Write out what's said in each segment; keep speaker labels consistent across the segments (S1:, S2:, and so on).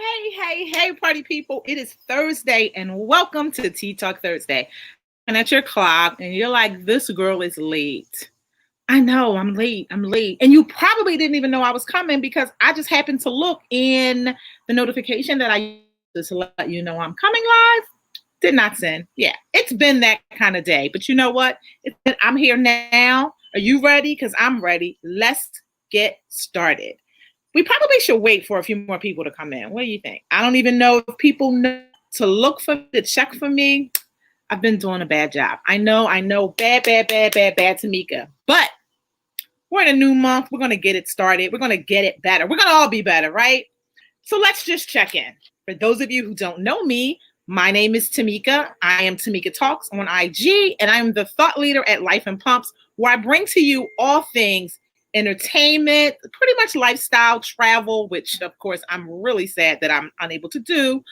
S1: Hey, party people. It is Thursday and welcome to Tea Talk Thursday. And at your clock and you're like, this girl is late. I know I'm late. And you probably didn't even know I was coming because I just happened to look in the notification that I used to let you know I'm coming live. Did not send. Yeah, it's been that kind of day. But you know what? I'm here now. Are you ready? Because I'm ready. Let's get started. We probably should wait for a few more people to come in. What do you think? I don't even know if people know to look for, to check for me. I've been doing a bad job. I know. Bad, Tamika. But we're in a new month. We're going to get it started. We're going to get it better. We're going to all be better, right? So let's just check in. For those of you who don't know me, my name is Tamika. I am Tamika Talks on IG, and I'm the thought leader at Life and Pumps, where I bring to you all things entertainment, pretty much lifestyle, travel, which of course I'm really sad that I'm unable to do.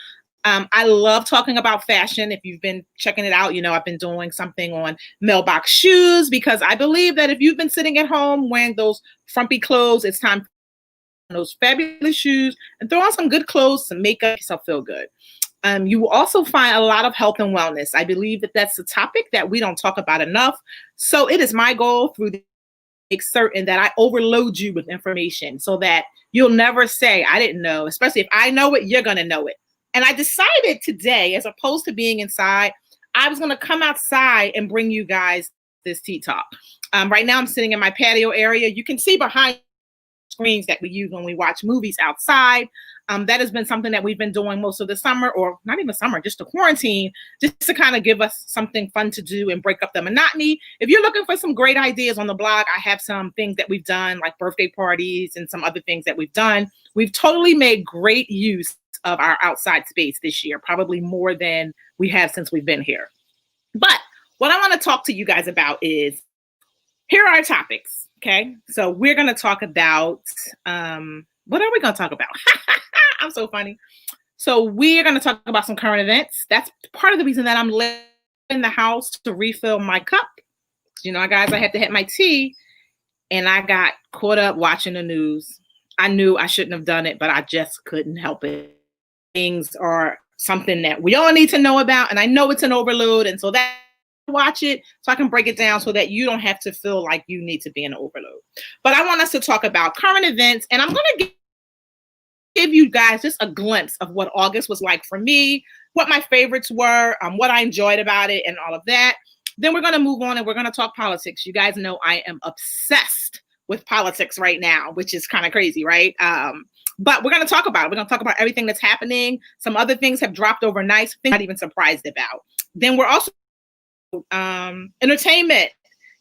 S1: I love talking about fashion. If you've been checking it out, you know, I've been doing something on mailbox shoes because I believe that if you've been sitting at home wearing those frumpy clothes, it's time for those fabulous shoes and throw on some good clothes, some makeup, make yourself feel good. You will also find a lot of health and wellness. I believe that that's a topic that we don't talk about enough. So it is my goal through the make certain that I overload you with information so that you'll never say, I didn't know, especially if I know it, you're going to know it. And I decided today, as opposed to being inside, I was going to come outside and bring you guys this tea talk. Right now, I'm sitting in my patio area. You can see behind screens that we use when we watch movies outside. That has been something that we've been doing most of the summer, or not even summer, just the quarantine, just to kind of give us something fun to do and break up the monotony. If you're looking for some great ideas on the blog, I have some things that we've done, like birthday parties and some other things that we've done. We've totally made great use of our outside space this year, probably more than we have since we've been here. But what I want to talk to you guys about is, here are our topics, okay? So we're going to talk about, what are we going to talk about? I'm so funny. So we're going to talk about some current events. That's part of the reason that I'm in the house to refill my cup. You know, guys, I had to hit my tea and I got caught up watching the news. I knew I shouldn't have done it, but I just couldn't help it. Things are something that we all need to know about. And I know it's an overload. And so that watch it so I can break it down so that you don't have to feel like you need to be an overload. But I want us to talk about current events, and I'm going to give you guys just a glimpse of what August was like for me, what my favorites were, what I enjoyed about it, and all of that. Then we're going to move on and we're going to talk politics. You guys know I am obsessed with politics right now, which is kind of crazy, right? But we're going to talk about it. We're going to talk about everything that's happening. Some other things have dropped overnight, things I'm not even surprised about. Then we're also entertainment.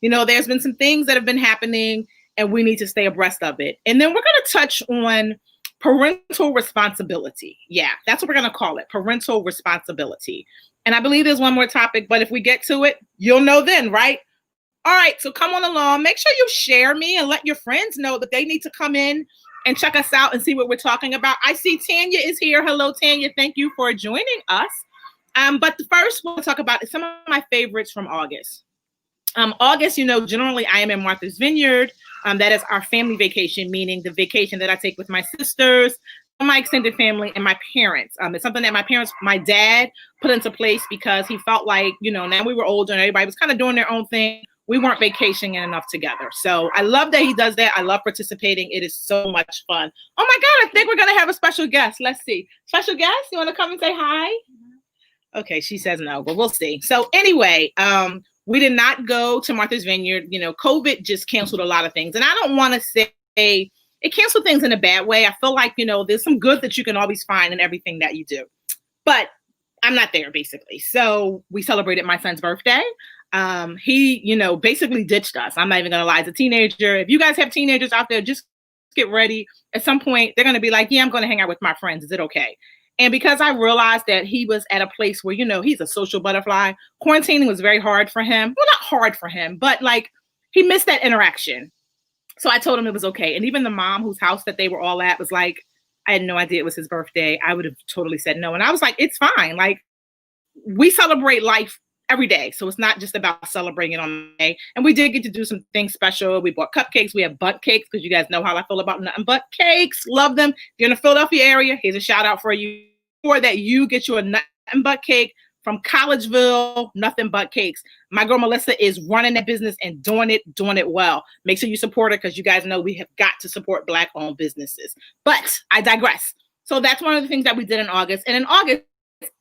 S1: You know, there's been some things that have been happening and we need to stay abreast of it. And then we're going to touch on parental responsibility. Yeah, that's what we're going to call it, parental responsibility. And I believe there's one more topic, but if we get to it, you'll know then, right? All right, so come on along. Make sure you share me and let your friends know that they need to come in and check us out and see what we're talking about. I see Tanya is here. Hello, Tanya. Thank you for joining us. But first, we'll talk about some of my favorites from August. August, you know, generally I am in Martha's Vineyard. That is our family vacation, meaning the vacation that I take with my sisters, my extended family, and my parents. It's something that my dad put into place because he felt like, you know, now we were older and everybody was kind of doing their own thing. We weren't vacationing enough together. So I love that he does that. I love participating. It is so much fun. Oh my God, I think we're going to have a special guest. Let's see. Special guest, you want to come and say hi? Okay, she says no, but we'll see. So anyway, we did not go to Martha's Vineyard. You know, COVID just canceled a lot of things. And I don't want to say it canceled things in a bad way. I feel like, you know, there's some good that you can always find in everything that you do. But I'm not there, basically. So we celebrated my son's birthday. He, you know, basically ditched us. I'm not even going to lie. As a teenager, if you guys have teenagers out there, just get ready. At some point, they're going to be like, yeah, I'm going to hang out with my friends. Is it okay? And because I realized that he was at a place where, you know, he's a social butterfly, quarantining was very hard for him. Well, not hard for him, but like he missed that interaction. So I told him it was okay. And even the mom whose house that they were all at was like, I had no idea it was his birthday. I would have totally said no. And I was like, it's fine. Like, we celebrate life every day. So it's not just about celebrating on the day. And we did get to do some things special. We bought cupcakes. We have butt cakes because you guys know how I feel about nothing but cakes. Love them. If you're in the Philadelphia area, here's a shout out for you. For that, you get you a nothing but cake from Collegeville, Nothing But Cakes. My girl Melissa is running that business and doing it well. Make sure you support her because you guys know we have got to support Black-owned businesses. But I digress. So that's one of the things that we did in August. And in August,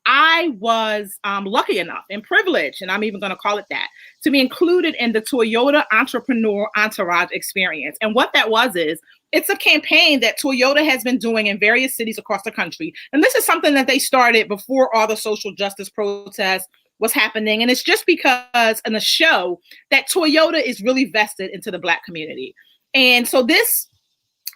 S1: I was lucky enough and privileged, and I'm even going to call it that, to be included in the Toyota Entrepreneur Entourage experience. And what that was is, it's a campaign that Toyota has been doing in various cities across the country. And this is something that they started before all the social justice protests was happening. And it's just because in the show that Toyota is really vested into the Black community. And so this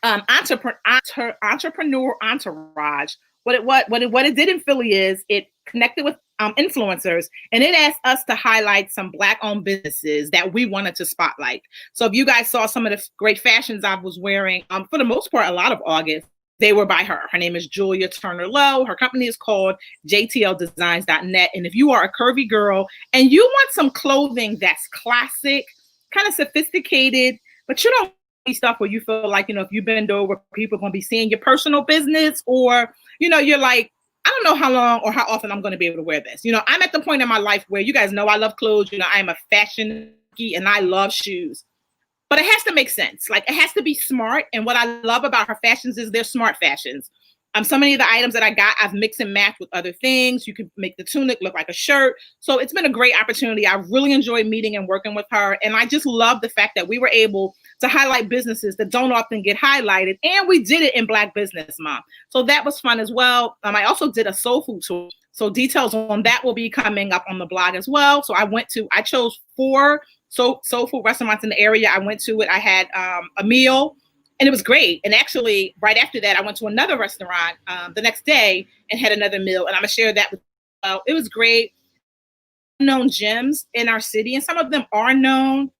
S1: entrepreneur entourage, what it did in Philly is it connected with influencers, and it asked us to highlight some Black-owned businesses that we wanted to spotlight. So if you guys saw some of the great fashions I was wearing, for the most part, a lot of August, they were by her. Her name is Julia Turner Lowe. Her company is called jtldesigns.net. And if you are a curvy girl and you want some clothing that's classic, kind of sophisticated, but you don't need stuff where you feel like, if you bend over, people are going to be seeing your personal business, or, you're like, I don't know how long or how often I'm going to be able to wear this. I'm at the point in my life where you guys know I love clothes. I am a fashion geek and I love shoes. But it has to make sense. Like, it has to be smart. And what I love about her fashions is they're smart fashions. So many of the items that I got, I've mixed and matched with other things. You can make the tunic look like a shirt. So it's been a great opportunity. I really enjoyed meeting and working with her. And I just love the fact that we were able to highlight businesses that don't often get highlighted. And we did it in Black Business Month. So that was fun as well. I also did a soul food tour. So details on that will be coming up on the blog as well. So I chose 4 soul food restaurants in the area. I went to it. I had a meal. And it was great. And actually, right after that, I went to another restaurant the next day and had another meal. And I'm going to share that with you. It was great. Known gems in our city, and some of them are known.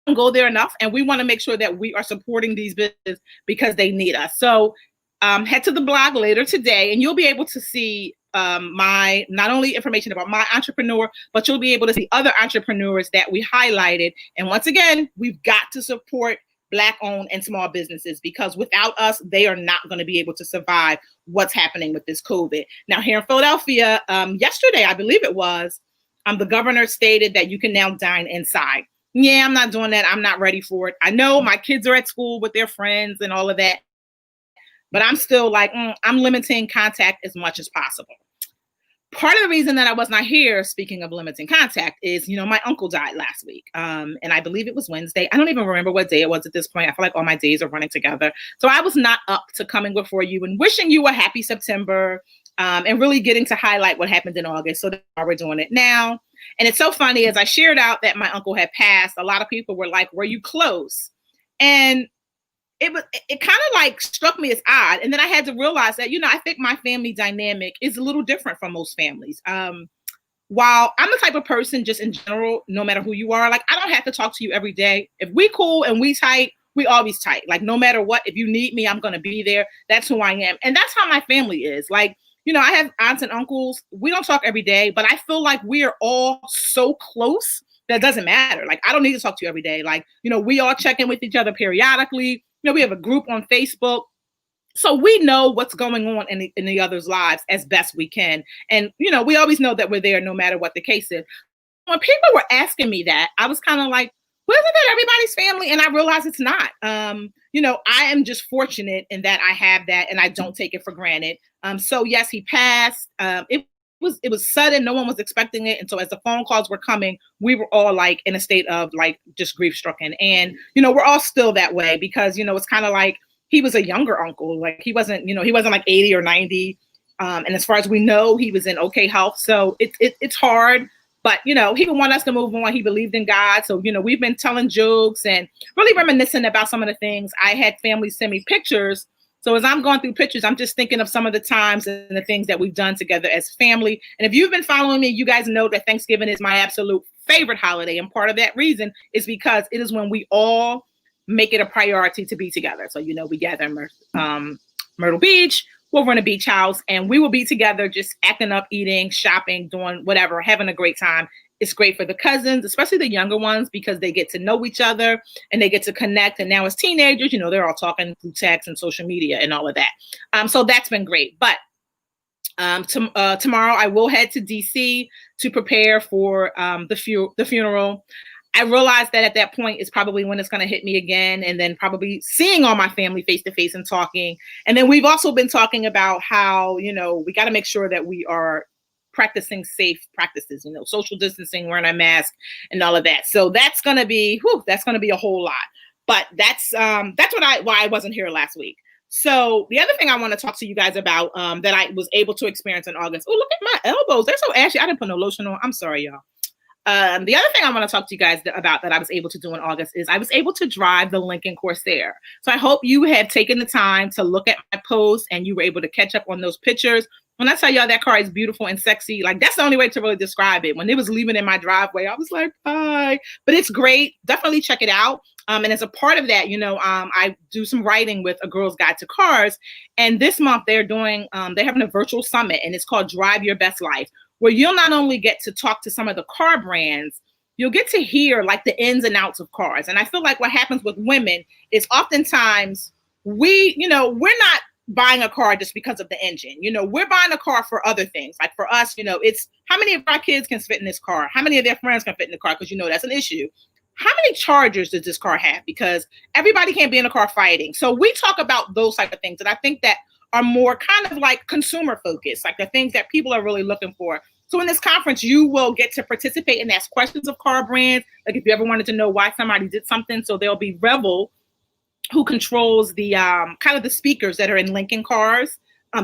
S1: Don't go there enough. And we want to make sure that we are supporting these businesses because they need us. So head to the blog later today, and you'll be able to see my not only information about my entrepreneur, but you'll be able to see other entrepreneurs that we highlighted. And once again, we've got to support Black-owned and small businesses, because without us, they are not going to be able to survive what's happening with this COVID. Now, here in Philadelphia, yesterday, I believe it was, the governor stated that you can now dine inside. Yeah, I'm not doing that. I'm not ready for it. I know my kids are at school with their friends and all of that, but I'm still like, I'm limiting contact as much as possible. Part of the reason that I was not here, speaking of limiting contact, is, my uncle died last week. And I believe it was Wednesday. I don't even remember what day it was at this point. I feel like all my days are running together. So I was not up to coming before you and wishing you a happy September and really getting to highlight what happened in August. So we're doing it now. And it's so funny, as I shared out that my uncle had passed, a lot of people were like, were you close? And it kind of like struck me as odd. And then I had to realize that, I think my family dynamic is a little different from most families. While I'm the type of person, just in general, no matter who you are, like, I don't have to talk to you every day. If we cool and we tight, we always tight. Like, no matter what, if you need me, I'm going to be there. That's who I am. And that's how my family is. Like, I have aunts and uncles. We don't talk every day, but I feel like we are all so close that it doesn't matter. Like, I don't need to talk to you every day. Like, we all check in with each other periodically. We have a group on Facebook. So we know what's going on in the other's lives as best we can. And, we always know that we're there no matter what the case is. When people were asking me that, I was kind of like, well, isn't that everybody's family? And I realized it's not. I am just fortunate in that I have that and I don't take it for granted. So yes, he passed. It was sudden. No one was expecting it. And so as the phone calls were coming, we were all like in a state of like just grief stricken. And, we're all still that way because, it's kind of like he was a younger uncle. Like he wasn't like 80 or 90. And as far as we know, he was in okay health. So it's hard. But, he would want us to move on. He believed in God. So, we've been telling jokes and really reminiscing about some of the things. I had family send me pictures. So as I'm going through pictures, I'm just thinking of some of the times and the things that we've done together as family. And if you've been following me, you guys know that Thanksgiving is my absolute favorite holiday. And part of that reason is because it is when we all make it a priority to be together. So, we gather in Myrtle Beach. we'll rent a beach house and we will be together, just acting up, eating, shopping, doing whatever, having a great time. It's great for the cousins, especially the younger ones, because they get to know each other and they get to connect. And now as teenagers, they're all talking through text and social media and all of that. So that's been great. But tomorrow I will head to DC to prepare for the funeral. I realized that at that point is probably when it's going to hit me again, and then probably seeing all my family face to face and talking. And then we've also been talking about how, we got to make sure that we are practicing safe practices, social distancing, wearing a mask and all of that. So that's going to be a whole lot. But that's why I wasn't here last week. So the other thing I want to talk to you guys about that I was able to experience in August. Oh, look at my elbows. They're so ashy. I didn't put no lotion on. I'm sorry, y'all. The other thing I want to talk to you guys about that I was able to do in August is I was able to drive the Lincoln Corsair. So I hope you have taken the time to look at my post and you were able to catch up on those pictures. When I tell y'all that car is beautiful and sexy, like that's the only way to really describe it. When it was leaving in my driveway, I was like, bye. But it's great. Definitely check it out. And as a part of that, I do some writing with A Girl's Guide to Cars. And this month they're having a virtual summit, and it's called Drive Your Best Life, where you'll not only get to talk to some of the car brands, you'll get to hear like the ins and outs of cars. And I feel like what happens with women is oftentimes we're not buying a car just because of the engine. We're buying a car for other things. Like for us, it's how many of our kids can fit in this car? How many of their friends can fit in the car? Because that's an issue. How many chargers does this car have? Because everybody can't be in a car fighting. So we talk about those type of things. And I think that are more kind of like consumer focused, like the things that people are really looking for. So in this conference, you will get to participate and ask questions of car brands. Like if you ever wanted to know why somebody did something. So there'll be Revel, who controls the kind of the speakers that are in Lincoln cars.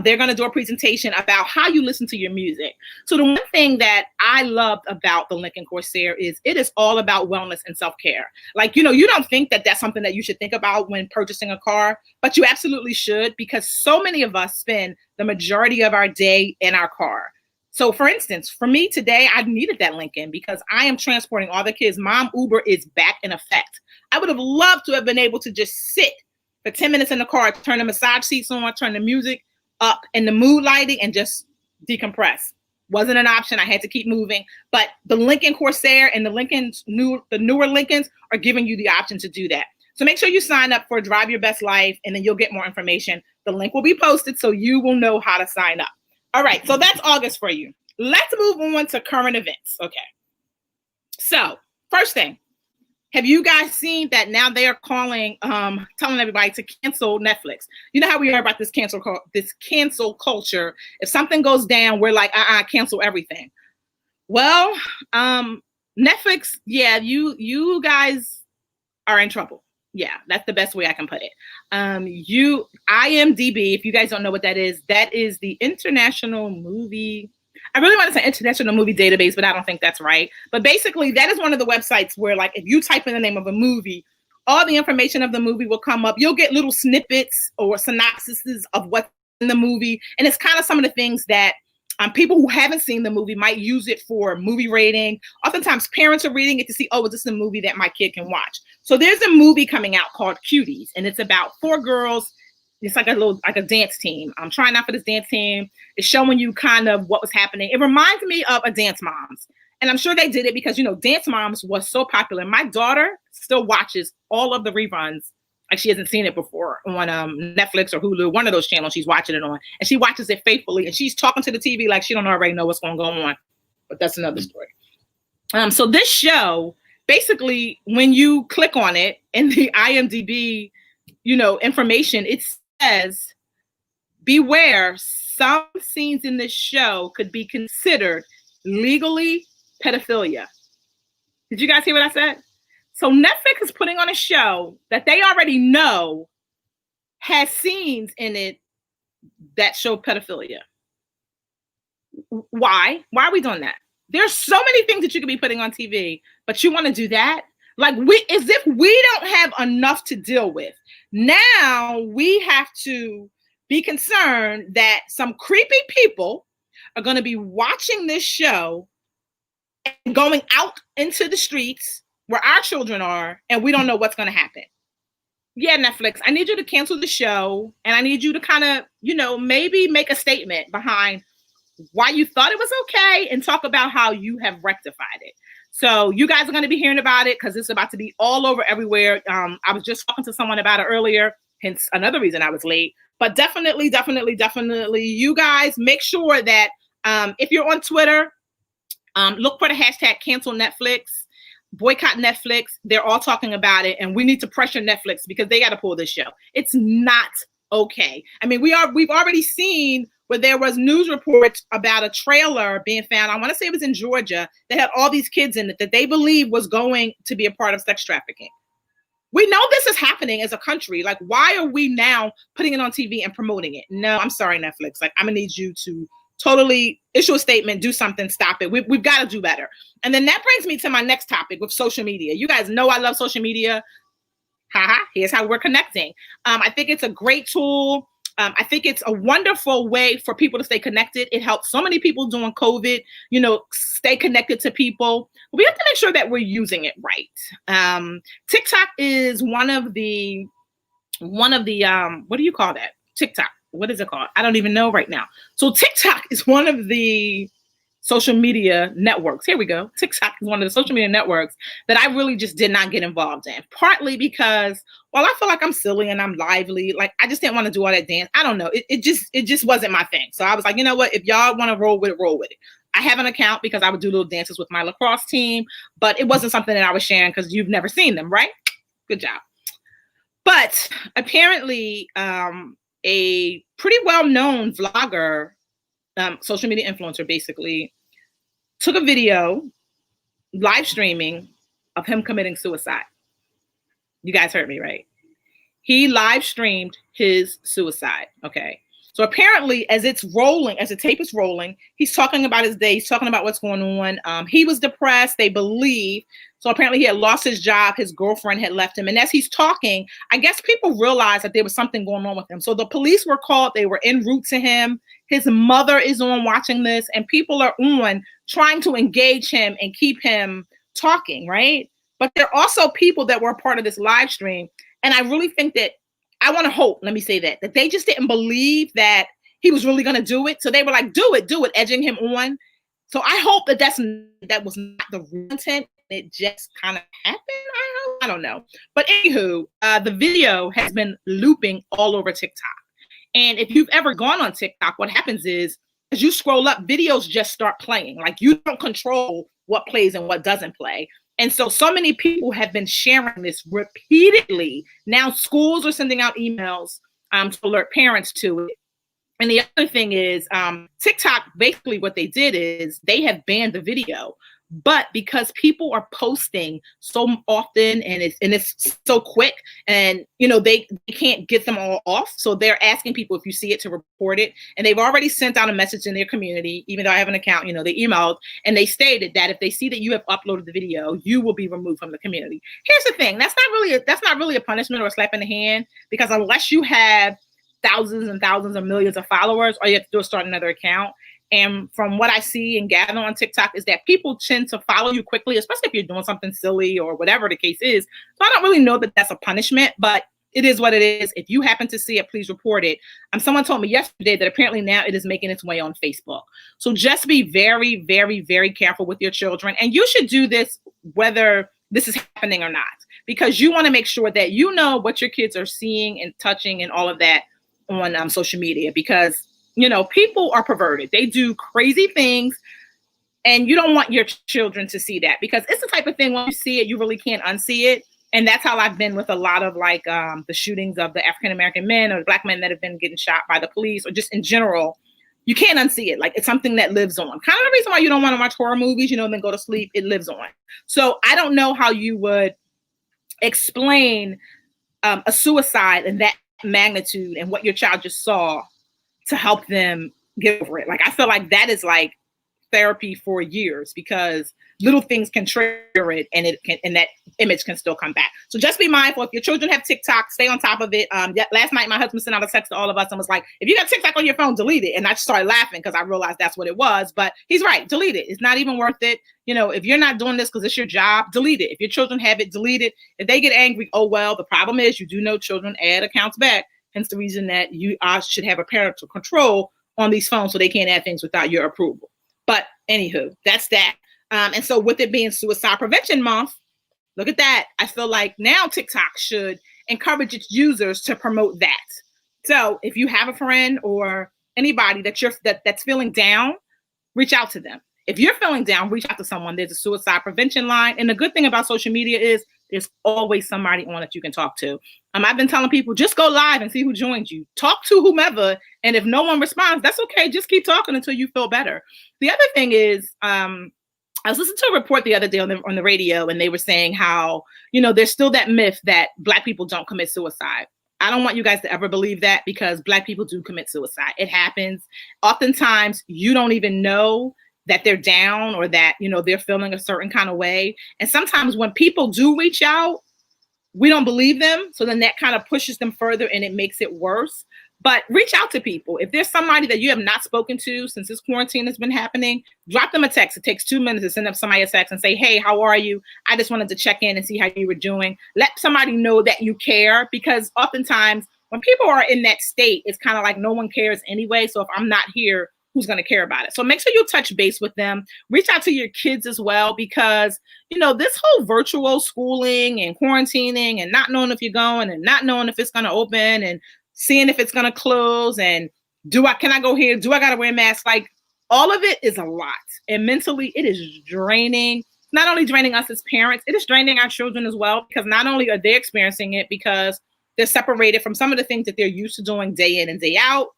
S1: They're going to do a presentation about how you listen to your music. So the one thing that I loved about the Lincoln Corsair is it is all about wellness and self-care. Like, you don't think that that's something that you should think about when purchasing a car, but you absolutely should, because so many of us spend the majority of our day in our car. So for instance, for me today, I needed that Lincoln because I am transporting all the kids. Mom Uber is back in effect. I would have loved to have been able to just sit for 10 minutes in the car, turn the massage seats on, turn the music up and the mood lighting and just decompress. Wasn't an option. I had to keep moving. But the Lincoln Corsair and the newer Lincolns are giving you the option to do that. So make sure you sign up for Drive Your Best Life, and then you'll get more information. The link will be posted so you will know how to sign up. All right, so that's August for you. Let's move on to current events. Okay. So first thing, have you guys seen that now they are telling everybody to cancel Netflix? You know how we heard about this cancel culture. If something goes down, we're like, cancel everything. Well, Netflix, yeah, you guys are in trouble. Yeah, that's the best way I can put it. IMDb, if you guys don't know what that is the International Movie. I really want to say International Movie Database, but I don't think that's right. But basically, that is one of the websites where, like, if you type in the name of a movie, all the information of the movie will come up. You'll get little snippets or synopsises of what's in the movie. And it's kind of some of the things that people who haven't seen the movie might use it for movie rating. Oftentimes, parents are reading it to see, is this a movie that my kid can watch? So there's a movie coming out called Cuties, and it's about 4 girls. It's like a dance team. I'm trying out for this dance team. It's showing you kind of what was happening. It reminds me of a Dance Moms. And I'm sure they did it because, Dance Moms was so popular. My daughter still watches all of the reruns. Like she hasn't seen it before on Netflix or Hulu, one of those channels she's watching it on. And she watches it faithfully. And she's talking to the TV like she don't already know what's going to go on. But that's another story. So this show, basically, when you click on it in the IMDb, information, it says, beware, some scenes in this show could be considered legally pedophilia. Did you guys hear what I said? So Netflix is putting on a show that they already know has scenes in it that show pedophilia. Why? Why are we doing that? There's so many things that you could be putting on TV, but you want to do that? Like as if we don't have enough to deal with. Now we have to be concerned that some creepy people are going to be watching this show and going out into the streets where our children are, and we don't know what's going to happen. Yeah, Netflix, I need you to cancel the show, and I need you to kind of, maybe make a statement behind why you thought it was okay and talk about how you have rectified it. So you guys are going to be hearing about it because it's about to be all over everywhere. I was just talking to someone about it earlier, hence another reason I was late. But definitely, you guys make sure that if you're on Twitter, look for the hashtag cancel Netflix, boycott Netflix. They're all talking about it, and we need to pressure Netflix because they got to pull this show. It's not okay. I mean, we've already seen where there was news reports about a trailer being found. I want to say it was in Georgia that had all these kids in it that they believe was going to be a part of sex trafficking. We know this is happening as a country. Like, why are we now putting it on TV and promoting it? No, I'm sorry, Netflix. Like, I'm gonna need you to totally issue a statement, do something, stop it. We've got to do better. And then that brings me to my next topic with social media. You guys know I love social media. Haha, here's how we're connecting. I think it's a great tool. I think it's a wonderful way for people to stay connected. It helps so many people during COVID, stay connected to people. We have to make sure that we're using it right. TikTok is one of the, what do you call that? TikTok. What is it called? I don't even know right now. So TikTok is one of the social media networks. Here we go. TikTok is one of the social media networks that I really just did not get involved in. Partly because, well, I feel like I'm silly and I'm lively. Like, I just didn't want to do all that dance. I don't know. It just wasn't my thing. So I was like, you know what? If y'all want to roll with it, roll with it. I have an account because I would do little dances with my lacrosse team, but it wasn't something that I was sharing because you've never seen them, right? Good job. But apparently, a pretty well-known vlogger, social media influencer, basically took a video live streaming of him committing suicide. You guys heard me, right? He live streamed his suicide. Okay. So apparently, as it's rolling, as the tape is rolling, he's talking about his day. He's talking about what's going on. He was depressed, they believe. So apparently he had lost his job. His girlfriend had left him. And as he's talking, I guess people realized that there was something going on with him. So the police were called. They were en route to him. His mother is on watching this, and people are on trying to engage him and keep him talking, right? But there are also people that were a part of this live stream. And I really think that, I want to hope, let me say that they just didn't believe that he was really going to do it. So they were like, do it, edging him on. So I hope that was not the real intent. It just kind of happened. I don't know. But anywho, the video has been looping all over TikTok. And if you've ever gone on TikTok, what happens is, as you scroll up, videos just start playing. Like, you don't control what plays and what doesn't play. And so many people have been sharing this repeatedly. Now schools are sending out emails to alert parents to it. And the other thing is, TikTok, basically what they did is they have banned the video. But because people are posting so often and it's so quick, and they can't get them all off, so they're asking people, if you see it, to report it. And they've already sent out a message in their community. Even though I have an account, they emailed and they stated that if they see that you have uploaded the video, you will be removed from the community. Here's the thing: that's not really a punishment or a slap in the hand, because unless you have thousands and thousands of millions of followers, all you have to do is start another account. And from what I see and gather on TikTok is that people tend to follow you quickly, especially if you're doing something silly or whatever the case is. So I don't really know that that's a punishment, but it is what it is. If you happen to see it, please report it. Someone told me yesterday that apparently now it is making its way on Facebook. So just be very, very, very careful with your children. And you should do this whether this is happening or not, because you want to make sure that you know what your kids are seeing and touching and all of that on social media, because people are perverted. They do crazy things, and you don't want your children to see that, because it's the type of thing, when you see it, you really can't unsee it. And that's how I've been with a lot of the shootings of the African-American men or the Black men that have been getting shot by the police, or just in general. You can't unsee it. Like, it's something that lives on. Kind of the reason why you don't want to watch horror movies, and then go to sleep. It lives on. So I don't know how you would explain a suicide in that magnitude and what your child just saw to help them get over it. Like, I feel like that is like therapy for years, because little things can trigger it, and that image can still come back. So just be mindful. If your children have TikTok, stay on top of it. Last night, my husband sent out a text to all of us and was like, if you got TikTok on your phone, delete it. And I just started laughing because I realized that's what it was. But he's right. Delete it. It's not even worth it. If you're not doing this because it's your job, delete it. If your children have it, delete it. If they get angry, oh, well, the problem is you do know children add accounts back. Hence the reason that you should have a parental control on these phones so they can't add things without your approval. But anywho, that's that. And so with it being Suicide Prevention Month, look at that. I feel like now TikTok should encourage its users to promote that. So if you have a friend or anybody that's feeling down, reach out to them. If you're feeling down, reach out to someone. There's a suicide prevention line. And the good thing about social media is there's always somebody on that you can talk to. I've been telling people, just go live and see who joins you. Talk to whomever. And if no one responds, that's okay. Just keep talking until you feel better. The other thing is, I was listening to a report the other day on the radio, and they were saying how, there's still that myth that Black people don't commit suicide. I don't want you guys to ever believe that, because Black people do commit suicide. It happens. Oftentimes, you don't even know that they're down or that, they're feeling a certain kind of way. And sometimes when people do reach out, we don't believe them. So then that kind of pushes them further and it makes it worse. But reach out to people. If there's somebody that you have not spoken to since this quarantine has been happening, drop them a text. It takes 2 minutes to send up somebody a text and say, hey, how are you? I just wanted to check in and see how you were doing. Let somebody know that you care, because oftentimes when people are in that state, it's kind of like no one cares anyway. So if I'm not here, who's going to care about it? So make sure you touch base with them. Reach out to your kids as well, because, this whole virtual schooling and quarantining and not knowing if you're going and not knowing if it's going to open and seeing if it's going to close and can I go here? Do I got to wear a mask? Like, all of it is a lot. And mentally, it is draining. It's not only draining us as parents, it is draining our children as well, because not only are they experiencing it because they're separated from some of the things that they're used to doing day in and day out,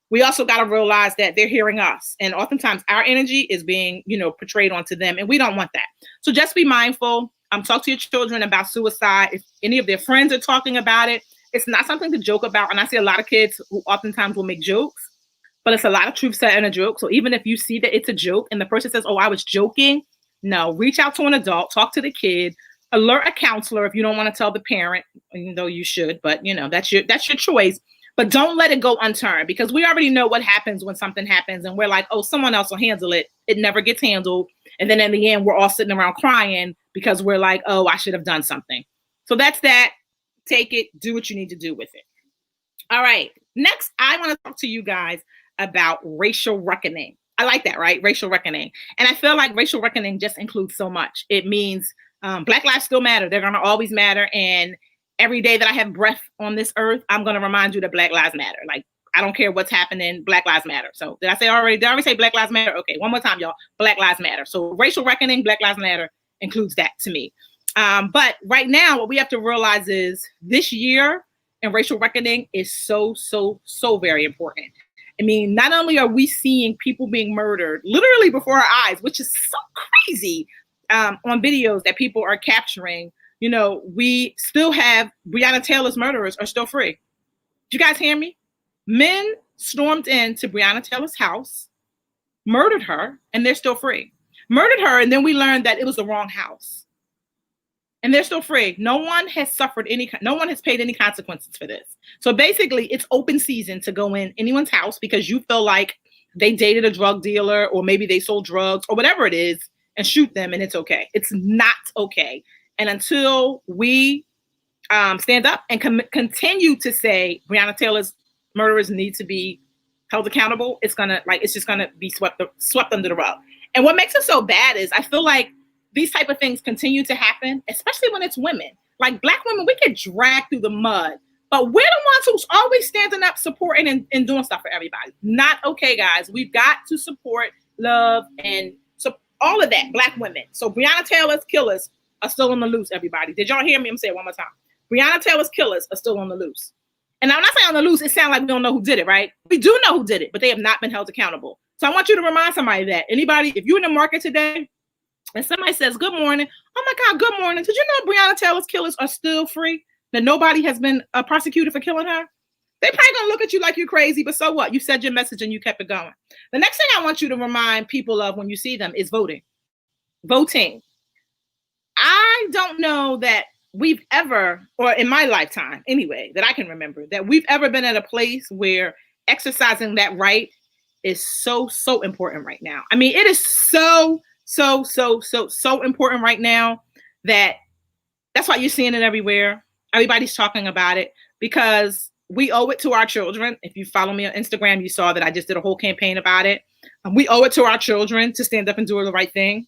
S1: we also got to realize that they're hearing us. And oftentimes our energy is being, portrayed onto them. And we don't want that. So just be mindful. Talk to your children about suicide. If any of their friends are talking about it, it's not something to joke about. And I see a lot of kids who oftentimes will make jokes, but it's a lot of truth set in a joke. So even if you see that it's a joke and the person says, oh, I was joking, no, reach out to an adult, talk to the kid, alert a counselor if you don't want to tell the parent, even though you should, but that's your choice. But don't let it go unturned, because we already know what happens when something happens and we're like, oh, someone else will handle it. It never gets handled. And then in the end, we're all sitting around crying because we're like, oh, I should have done something. So that's that. Take it, do what you need to do with it. All right. Next, I want to talk to you guys about racial reckoning. I like that, right? Racial reckoning. And I feel like racial reckoning just includes so much. It means Black lives still matter. They're going to always matter. And every day that I have breath on this earth, I'm going to remind you that Black lives matter. Like, I don't care what's happening. Black lives matter. So did I already say Black lives matter? Okay. One more time, y'all. Black lives matter. So racial reckoning, Black lives matter includes that to me. But right now, what we have to realize is this year and racial reckoning is so, so, so very important. I mean, not only are we seeing people being murdered literally before our eyes, which is so crazy, on videos that people are capturing, we still have Breonna Taylor's murderers are still free. Did you guys hear me? Men stormed into Breonna Taylor's house, murdered her, and they're still free. Murdered her, and then we learned that it was the wrong house. And they're still free. No one has no one has paid any consequences for this. So basically, it's open season to go in anyone's house because you feel like they dated a drug dealer, or maybe they sold drugs, or whatever it is, and shoot them, and it's okay. It's not okay. And until we stand up and continue to say Breonna Taylor's murderers need to be held accountable, it's just gonna be swept under the rug. And what makes it so bad is I feel like these type of things continue to happen, especially when it's women. Like Black women, we get dragged through the mud, but we're the ones who's always standing up, supporting and doing stuff for everybody. Not okay, guys. We've got to support, love, and all of that, Black women. So Breonna Taylor's killers are still on the loose, everybody. Did y'all hear me? I'm saying it one more time. Breonna Taylor's killers are still on the loose. And I'm not saying on the loose, it sounds like we don't know who did it, right? We do know who did it, but they have not been held accountable. So I want you to remind somebody that. Anybody, if you're in the market today and somebody says, good morning, oh my God, good morning. Did you know Breonna Taylor's killers are still free? That nobody has been prosecuted for killing her? They probably gonna look at you like you're crazy, but so what? You said your message and you kept it going. The next thing I want you to remind people of when you see them is voting. voting. I don't know that we've ever, or in my lifetime anyway, that I can remember, that we've ever been at a place where exercising that right is so important right now. I mean, it is so important right now that that's why you're seeing it everywhere. Everybody's talking about it because we owe it to our children. If you follow me on Instagram, you saw that I just did a whole campaign about it. We owe it to our children to stand up and do the right thing.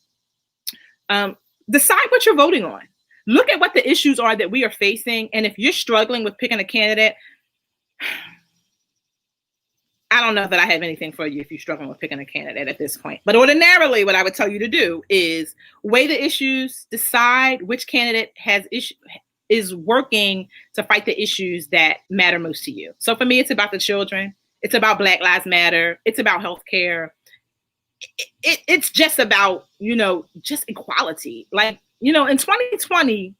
S1: Decide what you're voting on. Look at what the issues are that we are facing. And if you're struggling with picking a candidate, I don't know that I have anything for you if you're struggling with picking a candidate at this point. But ordinarily, what I would tell you to do is weigh the issues, decide which candidate is working to fight the issues that matter most to you. So for me, it's about the children. It's about Black Lives Matter. It's about healthcare. It's just about, just equality. Like, in 2020,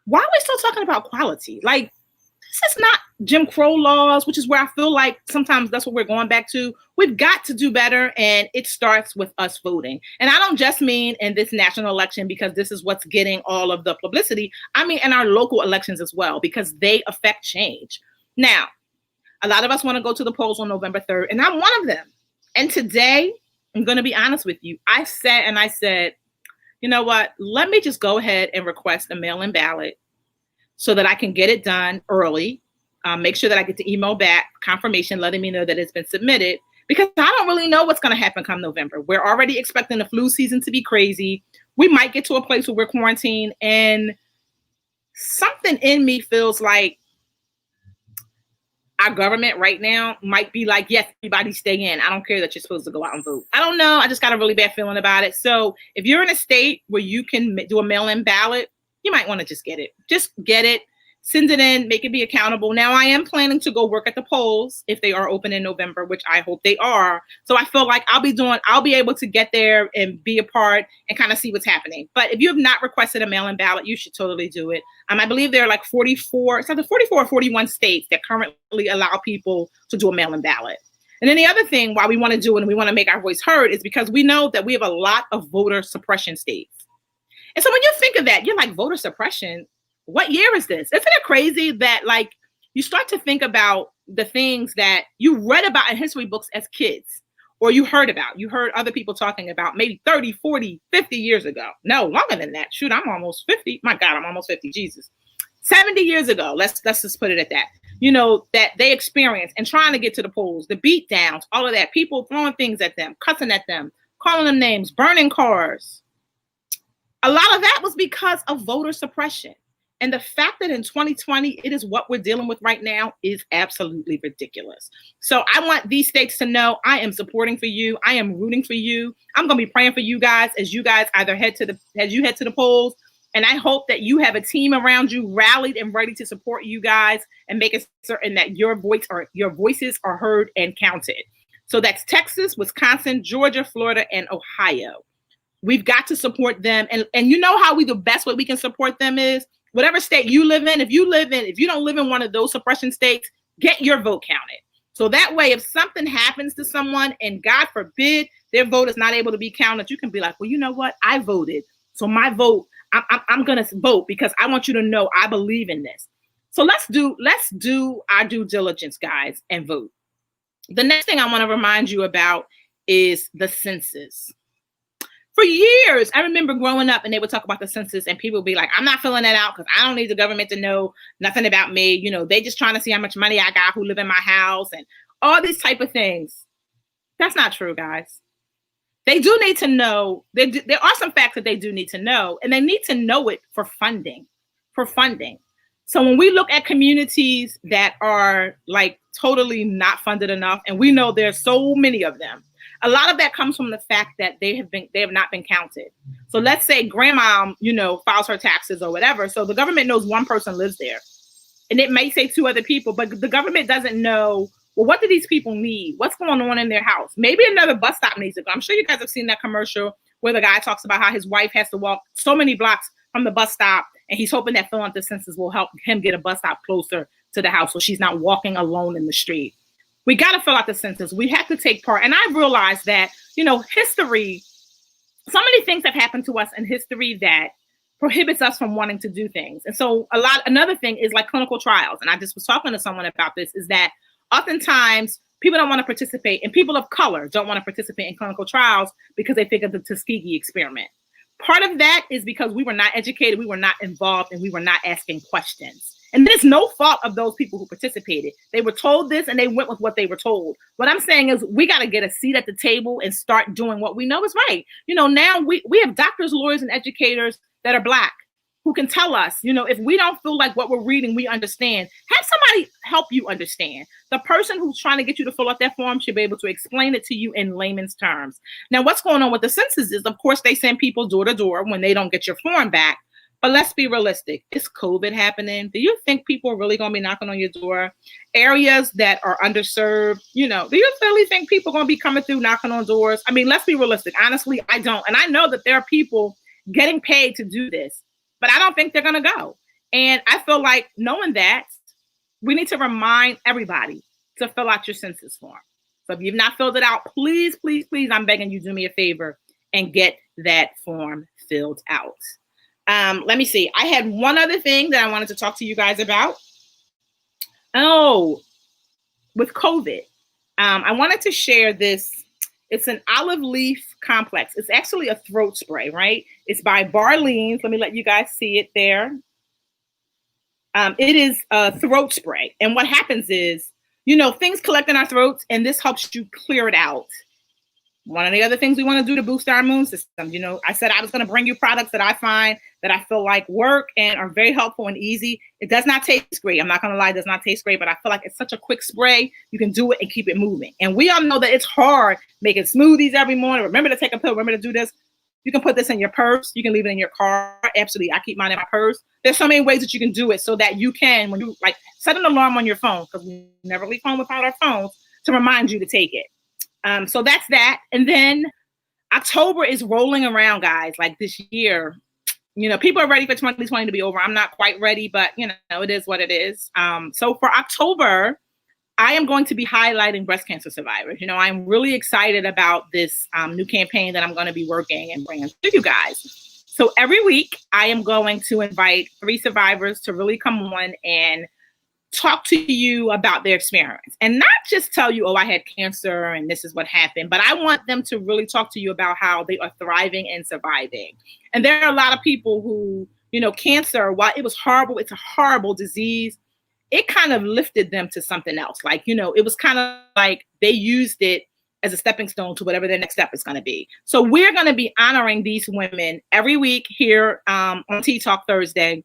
S1: why are we still talking about equality? Like, this is not Jim Crow laws, which is where I feel like sometimes that's what we're going back to. We've got to do better, and it starts with us voting. And I don't just mean in this national election because this is what's getting all of the publicity. I mean in our local elections as well, because they affect change. Now, a lot of us want to go to the polls on November 3rd, and I'm one of them. And today, I'm going to be honest with you. I sat and I said, you know what? Let me just go ahead and request a mail-in ballot so that I can get it done early. Make sure that I get the email back confirmation letting me know that it's been submitted, because I don't really know what's going to happen come November. We're already expecting the flu season to be crazy. We might get to a place where we're quarantined, and something in me feels like our government right now might be like, yes, everybody stay in. I don't care that you're supposed to go out and vote. I don't know. I just got a really bad feeling about it. So if you're in a state where you can do a mail-in ballot, you might want to just get it. Just get it. Send it in, make it be accountable. Now, I am planning to go work at the polls if they are open in November, which I hope they are. So I feel like I'll be able to get there and be a part and kind of see what's happening. But if you have not requested a mail-in ballot, you should totally do it. I believe there are like 44 or 41 states that currently allow people to do a mail-in ballot. And then the other thing why we want to do it and we want to make our voice heard is because we know that we have a lot of voter suppression states. And so when you think of that, you're like, voter suppression? What year is this? Isn't it crazy that like you start to think about the things that you read about in history books as kids, or you heard other people talking about maybe 30, 40, 50 years ago. No, longer than that. Shoot, I'm almost 50. My God, I'm almost 50. Jesus. 70 years ago. Let's just put it at that. That they experienced and trying to get to the polls, the beat downs, all of that, people throwing things at them, cussing at them, calling them names, burning cars. A lot of that was because of voter suppression. And the fact that in 2020, it is what we're dealing with right now is absolutely ridiculous. So I want these states to know I am supporting for you. I am rooting for you. I'm going to be praying for you guys as you guys either head to the polls. And I hope that you have a team around you rallied and ready to support you guys and make it certain that your voices are heard and counted. So that's Texas, Wisconsin, Georgia, Florida, and Ohio. We've got to support them. And you know how the best way we can support them is whatever state you live in. If you don't live in one of those suppression states, get your vote counted. So that way, if something happens to someone and God forbid their vote is not able to be counted, you can be like, well, you know what? I voted. So my vote, I'm going to vote because I want you to know I believe in this. So let's do our due diligence, guys, and vote. The next thing I want to remind you about is the census. For years, I remember growing up and they would talk about the census and people would be like, I'm not filling that out because I don't need the government to know nothing about me. They just trying to see how much money I got, who live in my house, and all these type of things. That's not true, guys. They do need to know. There are some facts that they do need to know, and they need to know it for funding. So when we look at communities that are like totally not funded enough, and we know there's so many of them, a lot of that comes from the fact that they have not been counted. So let's say grandma, files her taxes or whatever. So the government knows one person lives there, and it may say two other people, but the government doesn't know, well, what do these people need? What's going on in their house? Maybe another bus stop needs to go. I'm sure you guys have seen that commercial where the guy talks about how his wife has to walk so many blocks from the bus stop, and he's hoping that filling out the census will help him get a bus stop closer to the house so she's not walking alone in the street. We got to fill out the census. We have to take part. And I realized that, history so many things have happened to us in history that prohibits us from wanting to do things. And so another thing is like clinical trials. And I just was talking to someone about this, is that oftentimes people don't want to participate, and people of color don't want to participate in clinical trials because they think of the Tuskegee experiment. Part of that is because we were not educated, we were not involved, and we were not asking questions. And there's no fault of those people who participated. They were told this and they went with what they were told. What I'm saying is we got to get a seat at the table and start doing what we know is right. You know, now we have doctors, lawyers, and educators that are Black who can tell us, you know, if we don't feel like what we're reading, we understand, have somebody help you understand. The person who's trying to get you to fill out that form should be able to explain it to you in layman's terms. Now, what's going on with the census is, of course, they send people door to door when they don't get your form back. But let's be realistic. It's COVID happening. Do you think people are really going to be knocking on your door? Areas that are underserved, you know, do you really think people are going to be coming through knocking on doors? I mean, let's be realistic. Honestly, I don't. And I know that there are people getting paid to do this, but I don't think they're going to go. And I feel like, knowing that, we need to remind everybody to fill out your census form. So if you've not filled it out, please, please, please, I'm begging you, do me a favor and get that form filled out. Let me see. I had one other thing that I wanted to talk to you guys about. Oh, with COVID, I wanted to share this. It's an olive leaf complex. It's actually a throat spray, right? It's by Barleans. Let me let you guys see it there. It is a throat spray. And what happens is, you know, things collect in our throats, and this helps you clear it out. One of the other things we want to do to boost our immune system, you know, I said I was going to bring you products that I find that I feel like work and are very helpful and easy. It does not taste great. I'm not going to lie, it does not taste great, but I feel like it's such a quick spray. You can do it and keep it moving. And we all know that it's hard making smoothies every morning. Remember to take a pill. Remember to do this. You can put this in your purse. You can leave it in your car. Absolutely. I keep mine in my purse. There's so many ways that you can do it so that you can, when you like, set an alarm on your phone, because we never leave home without our phones, to remind you to take it. So that's that. And then October is rolling around, guys. Like this year, you know, people are ready for 2020 to be over. I'm not quite ready, but you know, it is what it is. So for October, I am going to be highlighting breast cancer survivors. You know, I'm really excited about this new campaign that I'm going to be working and bringing to you guys. So every week I am going to invite 3 survivors to really come on and talk to you about their experience, and not just tell you, oh, I had cancer and this is what happened, but I want them to really talk to you about how they are thriving and surviving. And there are a lot of people who, you know, cancer, while it was horrible, it's a horrible disease, it kind of lifted them to something else. Like, you know, it was kind of like they used it as a stepping stone to whatever their next step is going to be. So we're going to be honoring these women every week here on Tea Talk Thursday.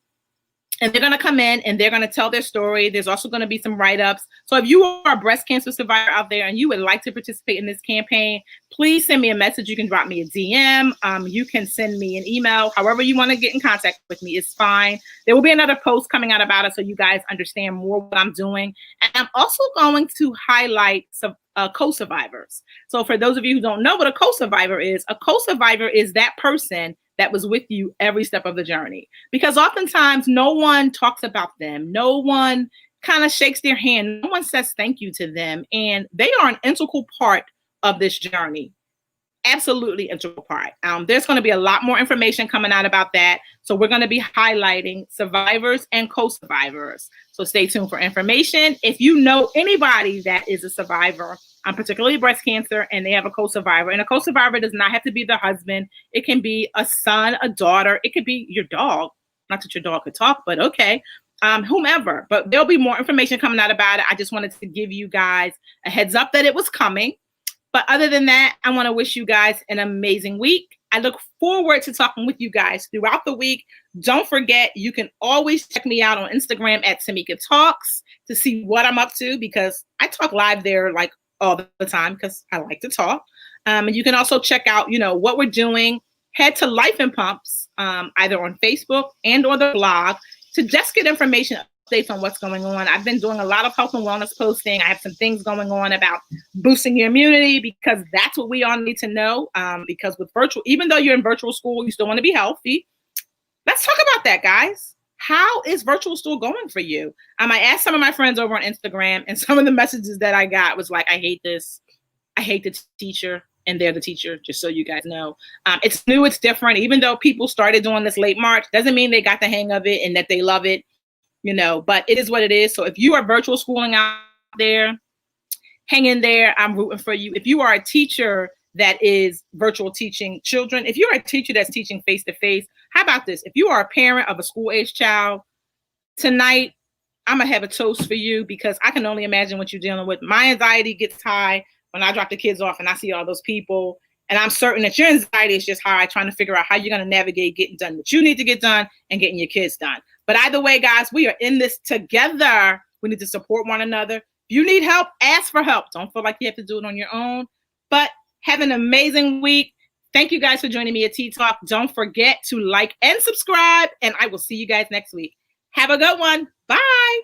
S1: And they're going to come in and they're going to tell their story. There's also going to be some write-ups. So if you are a breast cancer survivor out there and you would like to participate in this campaign, please send me a message. You can drop me a DM. You can send me an email. However you want to get in contact with me is fine. There will be another post coming out about it so you guys understand more what I'm doing. And I'm also going to highlight some co-survivors. So for those of you who don't know what a co-survivor is that person that was with you every step of the journey. Because oftentimes no one talks about them. No one kind of shakes their hand. No one says thank you to them. And they are an integral part of this journey. Absolutely integral part. There's going to be a lot more information coming out about that. So we're going to be highlighting survivors and co-survivors. So stay tuned for information. If you know anybody that is a survivor, particularly breast cancer, and they have a co-survivor, and a co-survivor does not have to be the husband. It can be a son, a daughter. It could be your dog. Not that your dog could talk, but okay. Whomever. But there'll be more information coming out about it. I just wanted to give you guys a heads up that it was coming. But other than that, I want to wish you guys an amazing week. I look forward to talking with you guys throughout the week. Don't forget, you can always check me out on Instagram at Tamika Talks to see what I'm up to, because I talk live there like all the time because I like to talk. And you can also check out, you know, what we're doing. Head to Life and Pumps, either on Facebook and or the blog, to just get information, updates on what's going on. I've been doing a lot of health and wellness posting. I have some things going on about boosting your immunity, because that's what we all need to know. Because with virtual, even though you're in virtual school, you still want to be healthy. Let's talk about that, guys. How is virtual school going for you? I asked some of my friends over on Instagram, and some of the messages that I got was like, I hate this. I hate the teacher. and they're the teacher, just so you guys know. It's new, it's different. Even though people started doing this late March, doesn't mean they got the hang of it and that they love it, but it is what it is. So if you are virtual schooling out there, hang in there. I'm rooting for you. If you are a teacher that is virtual teaching children, if you're a teacher that's teaching face-to-face, how about this? If you are a parent of a school-age child, tonight, I'm going to have a toast for you, because I can only imagine what you're dealing with. My anxiety gets high when I drop the kids off and I see all those people. And I'm certain that your anxiety is just high, trying to figure out how you're going to navigate getting done what you need to get done and getting your kids done. But either way, guys, we are in this together. We need to support one another. If you need help, ask for help. Don't feel like you have to do it on your own. But have an amazing week. Thank you guys for joining me at Tea Talk. Don't forget to like and subscribe, and I will see you guys next week. Have a good one. Bye.